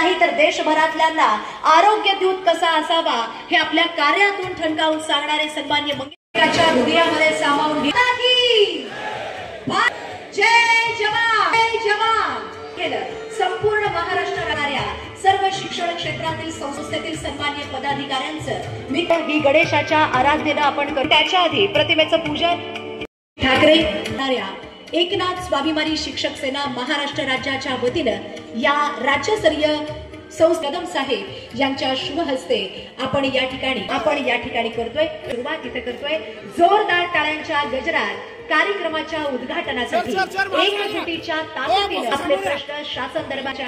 नाही तर देशभरातल्यांना आरोग्य दूत कसा असावा हे आपल्या कार्यातून ठणकावून सांगणारे सन्माननीय मंगेशच्या हृदयामध्ये सामावून घेतात की जय जवान जय जवान केलं संपूर्ण महाराष्ट्राच्या सर्व शिक्षण क्षेत्रातील संस्थेतील सन्माननीय पदाधिकाऱ्यांचं मी ही गणेशाच्या आराधनेनं आपण करू। त्याच्या आधी प्रतिमेचं पूजन ठाकरे एकनाथ स्वाभिमानी शिक्षक सेना महाराष्ट्र राज्याच्या वतीनं या राज्यस्तरीय कदम साहेब यांच्या शुभ हस्ते आपण या ठिकाणी करतोय सुरुवात इथे करतोय। जोरदार टाळ्यांच्या गजरात कार्यक्रमाच्या उद्घाटनासाठी एकजुटीच्या ताकदीने आपले प्रश्न शासन दरबारच्या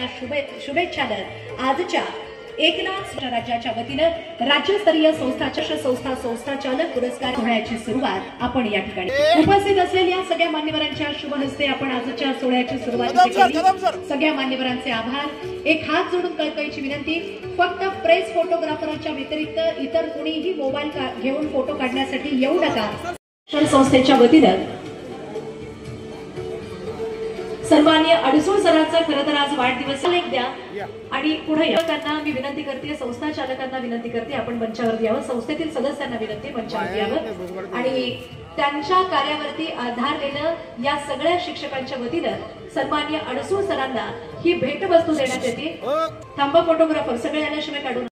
शुभेच्छानं आजच्या एकनाथ राज्याच्या वतीनं राज्यस्तरीय संस्थाचालक पुरस्कार सोहळ्याची सुरुवात आपण या ठिकाणी उपस्थित असलेल्या सगळ्या मान्यवरांच्या शुभ हस्ते आपण आजच्या सोहळ्याची सुरुवात केली। सगळ्या मान्यवरांचे आभार। एक हात जोडून कळकळीची विनंती, फक्त प्रेस फोटोग्राफरांच्या व्यतिरिक्त इतर कुणीही मोबाईल घेऊन फोटो काढण्यासाठी येऊ नका। शिक्षण संस्थेच्या वतीनं सन्माननीय अडसूळ सरांचा खरं तर आज वाढदिवस लेख द्या आणि पुढे त्यांना मी विनंती करते, संस्था चालकांना विनंती करते आपण मंचावर यावं, संस्थेतील सदस्यांना विनंती मंचावर यावं आणि त्यांच्या कार्यावरती आधारलेलं या सगळ्या शिक्षकांच्या वतीनं सन्माननीय अडसूळ सरांना ही भेटवस्तू देण्यात येते। थांबा फोटोग्राफर सगळे आल्याशिवाय काढून।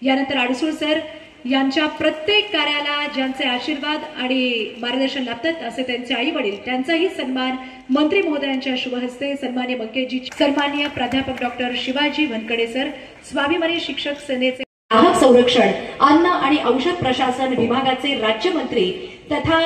यानंतर अडसूळ सर यांच्या प्रत्येक कार्याला ज्यांचे आशीर्वाद आणि मार्गदर्शन लाभतात असे त्यांचे आई वडील त्यांचाही सन्मान मंत्री महोदयांच्या शुभ हस्ते सन्माननीय मंगेशजी, सन्माननीय प्राध्यापक डॉक्टर शिवाजी वनकडे सर, स्वाभिमानी शिक्षक सेनेचे ग्राहक संरक्षण अन्न आणि औषध प्रशासन विभागाचे राज्यमंत्री तथा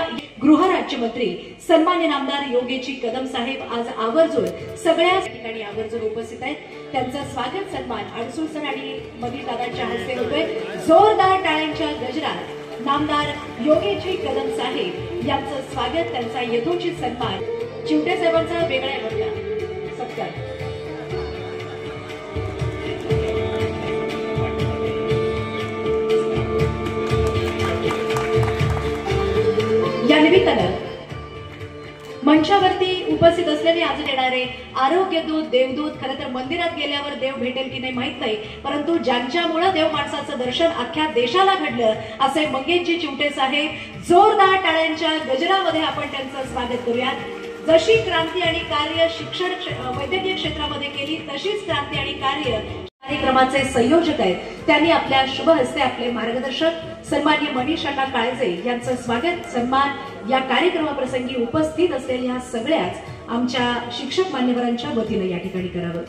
गृह राज्यमंत्री सन्माननीय नामदार योगेश कदम साहेब आज आवर्जून सगळ्या ठिकाणी आवर्जून उपस्थित आहेत। त्यांचं स्वागत सन्मान अडसूळ सर आणि मधील दादांच्या हस्ते होतोय। जोरदार टाळ्यांच्या गजरात नामदार योगेश कदम साहेब यांचं स्वागत, त्यांचा यथोचित सन्मान चिवटे साहेबांचा वेगळ्या वर्गात सत्कार। या निमित्तानं मंचावरती उपस्थित असलेले आज येणारे आरोग्य दूत देवदूत, खरं तर मंदिरात गेल्यावर देव भेटेल की नाही माहित नाही, परंतु ज्यांच्यामुळे देव माणसाचं दर्शन अख्ख्या देशाला घडलं असे मंगेशजी चिवटे साहेब, जोरदार टाळ्यांच्या गजरामध्ये आपण त्यांचं स्वागत करूयात। जशी क्रांती आणि कार्य शिक्षण वैद्यकीय क्षेत्रामध्ये केली तशीच क्रांती आणि कार्य कार्यक्रमाचे संयोजक आहेत, त्यांनी आपल्या शुभ हस्ते आपले मार्गदर्शक सन्माननीय मनीषा काळजे यांचं स्वागत सन्मान या कार्यक्रमाप्रसंगी उपस्थित असलेल्या सगळ्याच आमच्या शिक्षक मान्यवरांच्या वतीने या ठिकाणी करावं।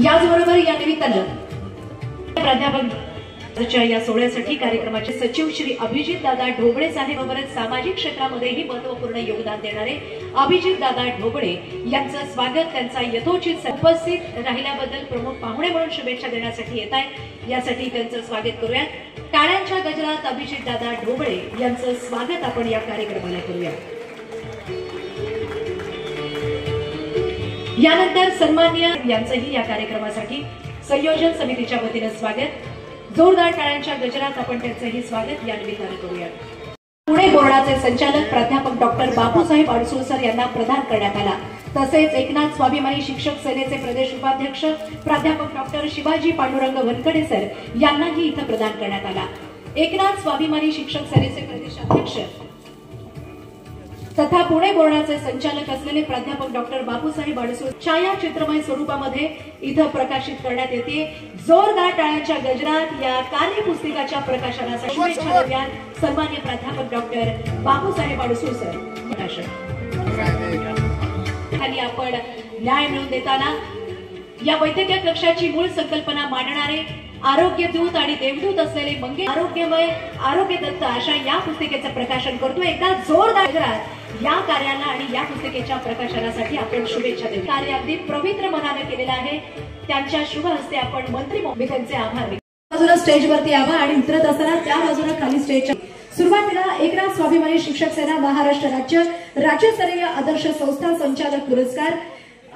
याचबरोबर या निमित्तानं प्राध्यापक या सोहळ्यासाठी कार्यक्रमाचे सचिव श्री अभिजित दादा ढोबळे साहेब बरोबरच सामाजिक क्षेत्रामध्येही महत्वपूर्ण योगदान देणारे अभिजित दादा ढोबळे यांचं स्वागत, त्यांचा यथोचित उपस्थित राहिल्याबद्दल प्रमुख पाहुणे म्हणून शुभेच्छा देण्यासाठी येत आहेत, यासाठी त्यांचं स्वागत करूयात। टाळ्यांच्या गजरात अभिजित दादा ढोबळे यांचं स्वागत आपण या कार्यक्रमाला करूया। यानंतर सन्माननीय यांचंही या कार्यक्रमासाठी संयोजन समितीच्या वतीने स्वागत, जोरदार टाळ्यांच्या गजरात आपण त्यांचंही स्वागत या निमित्ताने करूया। पुणे बोर्डाचे संचालक प्राध्यापक डॉक्टर बापूसाहेब अडसूळ सर यांना प्रदान करण्यात आला, तसेच एकनाथ स्वाभिमानी शिक्षक सेनेचे प्रदेश उपाध्यक्ष प्राध्यापक डॉक्टर शिवाजी पांडुरंग वनकडे सर यांनाही इथं प्रदान करण्यात आला। एकनाथ स्वाभिमानी शिक्षक सेनेचे प्रदेशाध्यक्ष तथा पुणे बोर्डाचे संचालक असलेले प्राध्यापक डॉक्टर बापूसाहेब अडसूळ छायाचित्रमय स्वरूपामध्ये इथं प्रकाशित करण्यात येते। जोरदार टाळ्यांच्या गजरात या कार्यपुस्तिकाच्या प्रकाशनासाठी शुभेच्छा देऊयात सन्माननीय प्राध्यापक डॉक्टर बापूसाहेब अडसूळ सर। खाली आपण न्याय मिळवून देताना या वैद्यकीय कक्षाची मूळ संकल्पना मांडणारे आरोग्य दूत आणि देवदूत असलेले मंगेश आरोग्यमय आरोग्य दत्त अशा या पुस्तिकेचं प्रकाशन करतो। एकदा जोरदार गजरात या कार्याला आणि या पुस्तिकेच्या प्रकाशनासाठी आपण शुभेच्छा देऊ। कार्य अगदी पवित्र मनाने केलेलं आहे, त्यांच्या शुभ हस्ते आपण मंत्री महोदयांचे आभार। बाजूला स्टेजवरती यावं आणि उतरत असताना त्या बाजूला खाली स्टेज सुरुवातीला एकनाथ स्वाभिमानी शिक्षक सेना महाराष्ट्र राज्यस्तरीय आदर्श संस्था संचालक पुरस्कार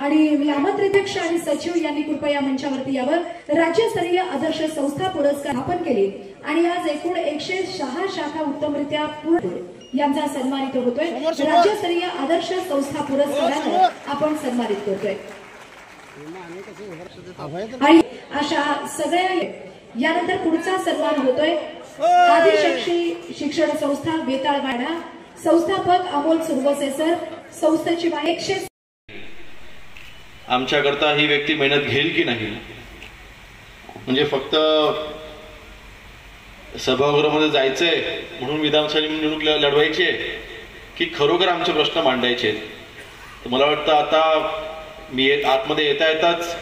आणि मी आमंत्रित आणि सचिव यांनी कृपया मंचावरती यावं। राज्यस्तरीय आदर्श संस्था पुरस्कार स्थापन केले आणि आज एकूण 106 शाखा उत्तमरित्या पूर्ण यांचा सन्मानित होतोय। राज्यस्तरीय आदर्श संस्था पुरस्काराने आपण सन्मानित करतोय आणि अशा सगळ्या यानंतर पुढचा सन्मान होतोय आदिशक्ती शिक्षण संस्था बेताळवाडा, संस्थापक अमोल सुरवसे सर, संस्थेची 100 आमच्याकरता ही व्यक्ती मेहनत घेईल की नाही, म्हणजे फक्त सभागृहामध्ये जायचंय म्हणून विधानसभा निवडणूक लढवायची की खरोखर आमचे प्रश्न मांडायचे। मला वाटतं आता मी आतमध्ये येता येताच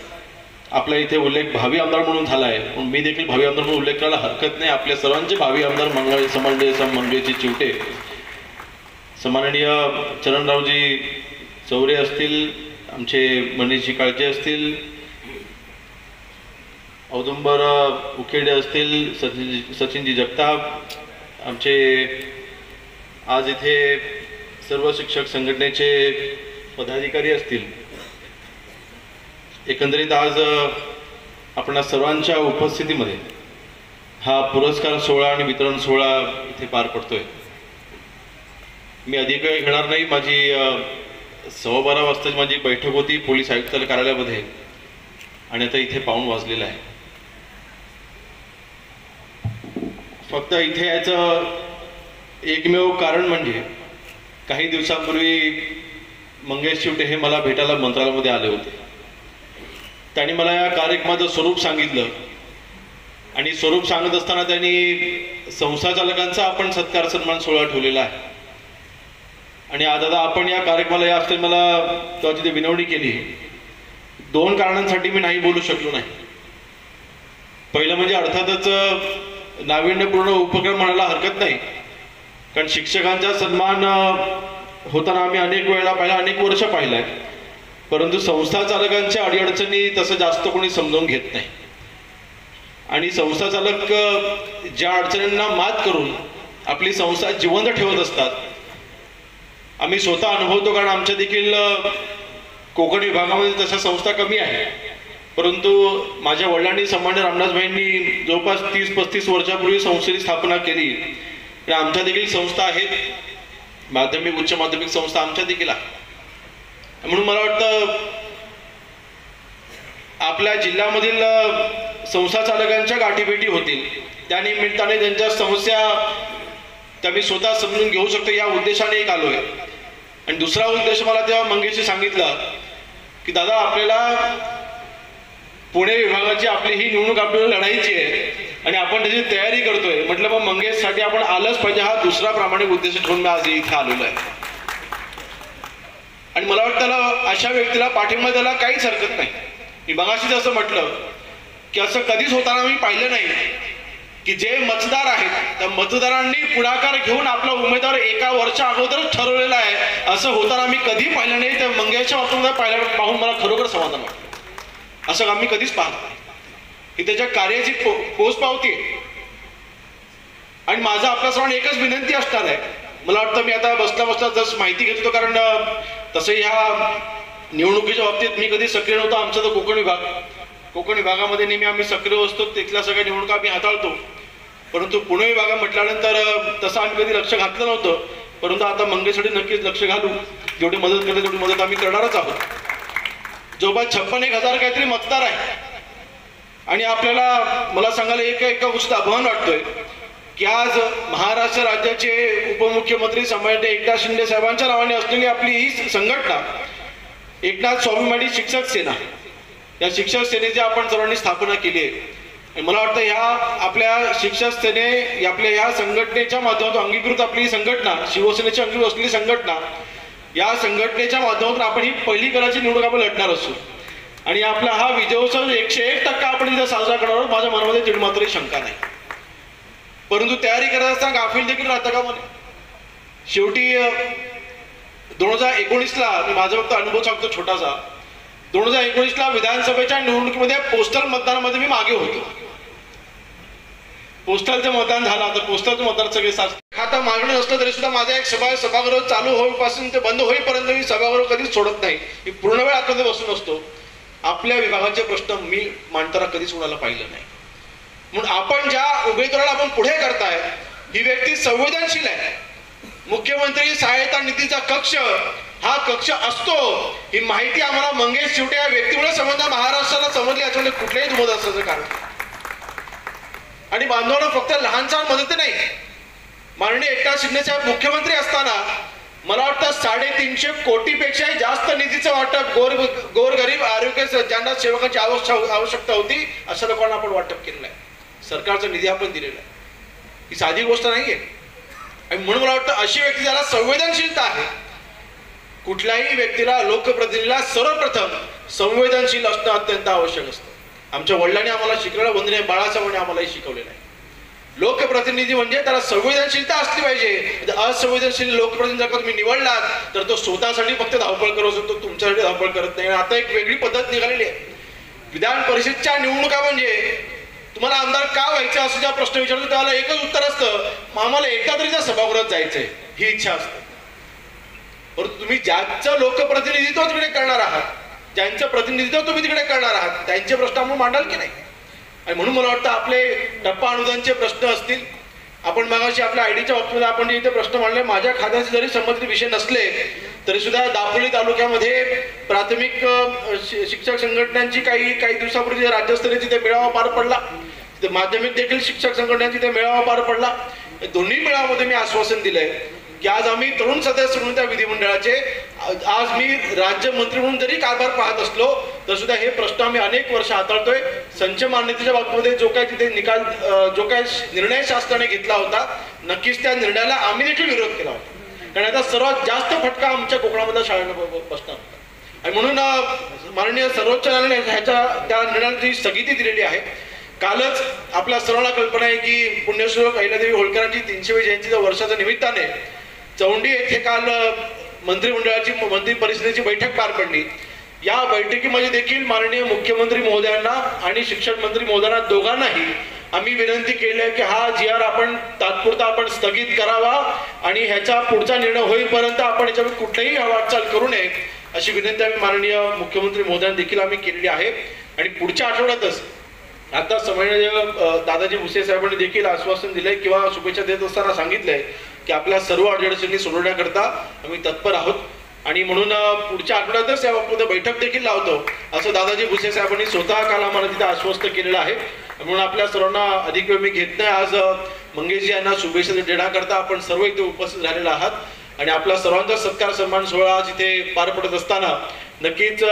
आपल्या इथे उल्लेख भावी आमदार म्हणून झालाय, पण मी देखील भावी आमदार म्हणून उल्लेख करायला हरकत नाही। आपल्या सर्वांचे भावी आमदार मंगळची चिवटे सन्माननीय चरणरावजी चौरे असतील, आमचे मनीषजी काळजे असतील, औदुंबर उखेडे असतील, सचिनजी जगताप, आमचे आज इथे सर्व शिक्षक संघटनेचे पदाधिकारी असतील। एकंदरीत आज आपणा सर्वांच्या उपस्थितीमध्ये हा पुरस्कार सोहळा आणि वितरण सोहळा इथे पार पडतोय। मी अधिक वेळ घेणार नाही। माझी 12:15 वाजता माझी बैठक होती पोलीस आयुक्त कार्यालयामध्ये आणि आता इथे पाऊण वाजलेला आहे। फक्त इथे याचं एकमेव कारण म्हणजे काही दिवसांपूर्वी मंगेश चिवटे हे मला भेटायला मंत्रालयामध्ये आले होते। त्यांनी मला या कार्यक्रमाचं स्वरूप सांगितलं आणि स्वरूप सांगत असताना त्यांनी संस्था चालकांचा आपण सत्कार सन्मान सोहळा ठेवलेला आहे आणि आज आता आपण या कार्यक्रमाला या असताना मला तेव्हा तिथे विनवणी केली। 2 कारणांसाठी मी नाही बोलू शकलो नाही। पहिलं म्हणजे अर्थातच नाविन्यपूर्ण उपक्रम म्हणायला हरकत नाही, कारण शिक्षकांचा सन्मान होताना आम्ही अनेक वेळा पाहिला, अनेक वर्ष पाहिलाय, परंतु संस्था चालकांच्या अडीअडचणी तसं जास्त कोणी समजून घेत नाही आणि संस्था चालक ज्या अडचणींना मात करून आपली संस्था जिवंत ठेवत असतात आम्ही स्वतः अनुभवतो, कारण आमच्या देखील कोकण विभागामध्ये तशा संस्था कमी आहे, परंतु माझ्या वडिलांनी सन्माननीय रामदासभाईंनी जवळपास 30-35 वर्षापूर्वी संस्थेची स्थापना केली आणि आमच्या देखील संस्था आहेत, माध्यमिक उच्च माध्यमिक संस्था आमच्या देखील आहे। म्हणून मला वाटतं आपल्या जिल्ह्यामधील संस्था चालकांच्या गाठीभेटी होतील, त्या निमित्ताने त्यांच्या समस्या त्या मी स्वतः समजून घेऊ शकतो या उद्देशाने एक आलोय। आणि दुसरा उद्देश मला तेव्हा मंगेशने सांगितलं की दादा आपल्याला पुणे विभागाची आपली ही निवडणूक आपल्याला लढायची आहे आणि आपण त्याची तयारी करतोय। म्हटलं मग मंगेशसाठी आपण आलंच पाहिजे, हा दुसरा प्रामाणिक उद्देश ठेवून मी आज इथे आलेलो आहे आणि मला वाटतं त्याला अशा व्यक्तीला पाठिंबा द्यायला काहीच हरकत नाही। मी मगाशीच असं म्हटलं की असं कधीच होताना मी पाहिलं नाही की जे मतदार आहेत त्या मतदारांनी पुढाकार घेऊन आपला उमेदवार एका वर्षा अगोदरच ठरवलेला आहे, असं होताना मी कधी पाहिलं नाही। त्या मंगेशच्या बाबतीत पाहून मला खरोखर समाधान वाटतं। असं आम्ही कधीच पाहतो की त्याच्या कार्याची पोच पावती आणि माझं आपल्या सर्वांना एकच विनंती असणार आहे। मला वाटतं मी आता बसता जसं माहिती घेत होतो, कारण तसं ह्या निवडणुकीच्या बाबतीत मी कधी सक्रिय नव्हतो। आमचा तर कोकण विभागामध्ये नेहमी आम्ही सक्रिय असतो, तिथल्या सगळ्या निवडणुका आम्ही हाताळतो, परंतु पुणे विभागात म्हटल्यानंतर तसं आम्ही कधी लक्ष घातलं नव्हतं, परंतु आता मंगेशसाठी नक्कीच लक्ष घालू। जेवढी मदत करते तेवढी मदत आम्ही करणारच आहोत। जवळपास 56,000 काहीतरी मतदार आहे आणि आपल्याला मला सांगायला एका गोष्टीचा अभिमान वाटतोय की आज महाराष्ट्र राज्याचे उपमुख्यमंत्री सन्माननीय एकनाथ शिंदे साहेबांच्या नावाने असलेली आपली ही संघटना एकनाथ स्वाभिमानी शिक्षक सेना, या शिक्षक सेनेची आपण सर्वांनी स्थापना केली आहे। मला वाटतं ह्या आपल्या शिक्षक सेने आपल्या ह्या संघटनेच्या माध्यमातून अंगीकृत आपली संघटना, शिवसेनेची अंगीकृत असलेली संघटना, या संघटनेच्या माध्यमातून आपण ही पहिली कराची निवडणूक आपण लढणार असू आणि आपला हा विजयोत्सव 101% आपण इथे साजरा करणार, माझ्या मनामध्ये तीळ मात्र शंका नाही। परंतु तयारी करत असताना गाफील देखील राहतं का म्हणे। शेवटी 2019ला मी माझा फक्त अनुभव सांगतो छोटासा। 2019ला विधानसभेच्या निवडणुकीमध्ये पोस्टल मतदानामध्ये मी मागे होतो। पोस्टलचं मतदान झालं, तर पोस्टलचं मतदान सगळे आता मागणं नसलं तरी सुद्धा माझा एक सभागृह चालू होईपासून ते बंद होईपर्यंत मी सभागृह कधीच सोडत नाही. मी पूर्ण वेळ आतमध्ये बसून असतो. आपल्या विभागाचे प्रश्न मी मांडताना कधीच कोणाला पाहिलं नाही. म्हणून आपण ज्या उमेदवाराला आपण पुढे करताय ही व्यक्ती संवेदनशील आहे. मुख्यमंत्री सहायता निधीचा कक्ष हा कक्ष असतो ही माहिती आम्हाला मंगेश चिवटे या व्यक्तीमुळे समजला, महाराष्ट्राला समजली. याच्यामध्ये कुठल्याही दुमत असल्याचं कारण. आणि बांधवांना फक्त लहान सहान मदत नाही. माननीय एकनाथ शिंदे साहेब मुख्यमंत्री असताना मला वाटतं 350 कोटीपेक्षाही जास्त निधीचं वाटप गोरगरीब आरोग्य ज्यांना सेवकांची आवश्यकता होती अशा लोकांना आपण वाटप केलेलं आहे. सरकारचा निधी आपण दिलेला आहे. ही साधी गोष्ट नाहीये. आणि म्हणून मला वाटतं अशी व्यक्ती ज्याला संवेदनशीलता आहे, कुठल्याही व्यक्तीला लोकप्रतिनिधीला सर्वप्रथम संवेदनशील असणं अत्यंत आवश्यक असतं. आमच्या वडिलांनी आम्हाला शिकवलं, वंदनीय बाळासाहेबांनी आम्हालाही शिकवलेलं आहे. लोकप्रतिनिधी म्हणजे त्याला संवेदनशीलता असली पाहिजे. असंवेदनशील लोकप्रतिनिधी जर तुम्ही निवडलात तर तो स्वतःसाठी फक्त धावपळ करत असतो, तुमच्यासाठी धावपळ करत नाही. आता एक वेगळी पद्धत निघालेली आहे. विधान परिषदच्या निवडणुका म्हणजे तुम्हाला आमदार का व्हायचं असं ज्या प्रश्न विचारतो त्याला एकच उत्तर असतं, आम्हाला एकदा तरी त्या सभागृहात जायचंय ही इच्छा असते. परंतु तुम्ही ज्यांचं लोकप्रतिनिधित्व तिकडे करणार आहात, ज्यांचं प्रतिनिधित्व तुम्ही तिकडे करणार आहात त्यांचे प्रश्न आपण मांडाल की नाही. आणि म्हणून मला वाटतं आपले टप्पा अनुदानचे प्रश्न असतील. आपण मागाशी आपल्या आयडीच्या बाबतीमध्ये आपण जे इथे प्रश्न मांडले, माझ्या खात्याचे जरी संबंधित विषय नसले तरी सुद्धा दापोली तालुक्यामध्ये प्राथमिक शिक्षक संघटनांची काही दिवसापूर्वी राज्यस्तरीय तिथे मेळावा पार पडला. तिथे माध्यमिक देखील शिक्षक संघटनांची तिथे मेळावा पार पडला. दोन्ही मेळाव्यामध्ये मी आश्वासन दिलंय की आज आम्ही तरुण सदस्य म्हणून त्या विधिमंडळाचे, आज मी राज्यमंत्री म्हणून जरी कारभार पाहत असलो तर सुद्धा हे प्रश्न आम्ही अनेक वर्ष हाताळतोय. संच मान्यतेच्या बाबतीमध्ये जो काही तिथे निकाल, जो काही निर्णय शासनाने घेतला होता, नक्कीच त्या निर्णयाला आम्ही देखील विरोध केला होता. कारण आता सर्वात जास्त फटका आमच्या कोकणामधल्या शाळांना बसणार होता. आणि म्हणून माननीय सर्वोच्च न्यायालयाने त्या निर्णयाची स्थगिती दिलेली आहे. कालच आपल्या सर्वांना कल्पना आहे की पुण्यश्लोक अहिल्यादेवी होळकरांची 300वी जयंतीच्या वर्षाच्या निमित्ताने चौंडी येथे काल मंत्रिमंडळाची मंत्री परिषदेची बैठक पार पडली. या बैठकीमध्ये देखील माननीय मुख्यमंत्री महोदयांना आणि शिक्षण मंत्री महोदयांना दोघांनाही आम्ही विनंती केली आहे की हा GR आपण तात्पुरता आपण स्थगित करावा आणि ह्याचा पुढचा निर्णय होईपर्यंत आपण याच्यावर कुठलीही वाटचाल करू नये अशी विनंती आम्ही माननीय मुख्यमंत्री महोदयांना देखील आम्ही केलेली आहे. आणि पुढच्या आठवड्यातच आता समन्वय दादाजी भुसे साहेबांनी देखील आश्वासन दिलंय किंवा शुभेच्छा देत असताना सांगितलंय की आपल्या सर्व अडचणी सोडवण्याकरता आम्ही तत्पर आहोत. आणि म्हणून पुढच्या आठवड्यातच या बाबतीत बैठक देखील लावतो असं दादाजी भुसे साहेबांनी स्वतः काल आम्हाला तिथे आश्वस्त केलेलं आहे. म्हणून आपल्या सर्वांना अधिक वेळ मी घेत नाही. आज मंगेशजी यांना शुभेच्छा देण्याकरता आपण सर्व इथे उपस्थित झालेले आहात. आणि आपल्या सर्वांचा सत्कार सन्मान सोहळा आज इथे पार पडत असताना नक्कीच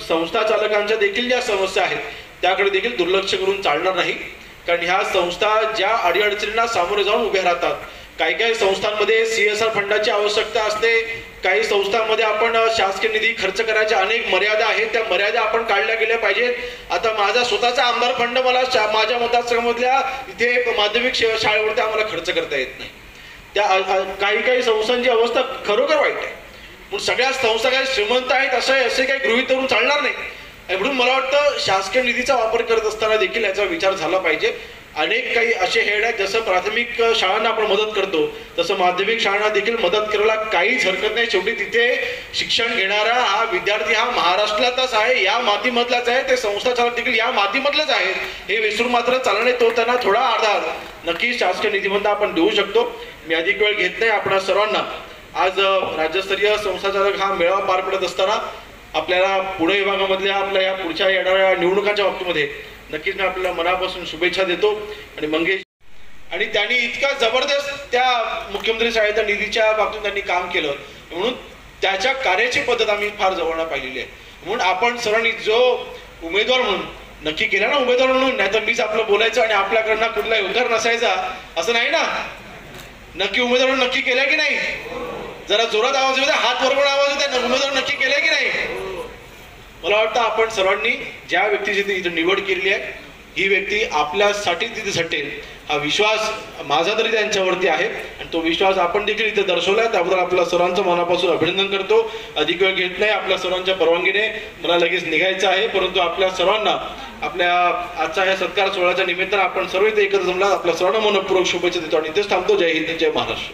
संस्था चालकांच्या देखील ज्या समस्या आहेत त्याकडे देखील दुर्लक्ष करून चालणार नाही. कारण ह्या संस्था ज्या अडीअडचणींना सामोरे जाऊन उभ्या राहतात. काही संस्थांमध्ये CSR फंडाची आवश्यकता असते. काही संस्थांमध्ये आपण शासकीय निधी खर्च करायच्या अनेक मर्यादा आहेत. त्या मर्यादा आपण काढल्या गेल्या पाहिजेत. आता माझा स्वतःचा आमदार फंड मला माझ्या मतदारसंघामधल्या इथे माध्यमिक शाळेवरती आम्हाला खर्च करता येत नाही. त्या काही संस्थांची अवस्था खरोखर वाईट आहे. म्हणून सगळ्या संस्था काही श्रीमंत आहेत असे काही गृहीत धरून चालणार नाही. म्हणून मला वाटतं शासकीय निधीचा वापर करत असताना देखील याचा विचार झाला पाहिजे. अनेक काही असे हेड आहेत, जसं प्राथमिक शाळांना आपण मदत करतो तसं माध्यमिक शाळांना देखील मदत करायला काहीच हरकत नाही. शेवटी तिथे शिक्षण घेणारा हा विद्यार्थी हा महाराष्ट्रातलाच आहे, या मातीमधलाच आहे. ते संस्था चालक देखील या मातीमधलेच आहेत हे विसरून मात्र चालणे. तो त्यांना थोडा आधार नक्की शासकीय निधीमधून आपण देऊ शकतो. मी अधिक वेळ घेत नाही. आपणा सर्वांना आज राज्यस्तरीय संस्था चालक हा मेळावा पार पडत असताना आपल्याला पुणे विभागामधल्या आपल्या या पुढच्या येणाऱ्या निवडणुकांच्या बाबतीमध्ये नक्कीच मी आपल्याला मनापासून शुभेच्छा देतो. आणि मंगेश आणि त्यांनी इतका जबरदस्त त्या मुख्यमंत्री सहायता निधीच्या बाबतीत त्यांनी काम केलं म्हणून त्याच्या कार्याची पद्धत आम्ही फार जवळनं पाहिलेली आहे. म्हणून आपण सर्वांनी जो उमेदवार म्हणून नक्की केला ना, उमेदवार म्हणून, नाही तर मीच आपलं बोलायचं आणि आपल्याकडनं कुठलाही उद्गार नसायचा असं नाही ना. नक्की उमेदवार म्हणून नक्की केलं की नाही? जरा जोरात आवाज येऊ द्या, हात वरवून आवाज येऊ द्या. उमेदवार नक्की केलंय की नाही? मला वाटतं आपण सर्वांनी ज्या व्यक्तीची इथे निवड केलेली आहे ही व्यक्ती आपल्यासाठी तिथे झटेल हा विश्वास माझा तरी त्यांच्यावरती आहे. आणि तो विश्वास आपण देखील इथे दर्शवलाय. त्याबद्दल आपल्या सर्वांचं मनापासून अभिनंदन करतो. अधिक वेळ घेत नाही. आपल्या सर्वांच्या परवानगीने मला लगेच निघायचं आहे. परंतु आपल्या सर्वांना आपल्या आजच्या या सत्कार सोहळ्याच्या निमित्तानं आपण सर्व इथे एकत्र जमला. आपल्या सर्वांना मनपूर्वक शुभेच्छा देतो आणि इथेच थांबतो. जय हिंद, जय महाराष्ट्र.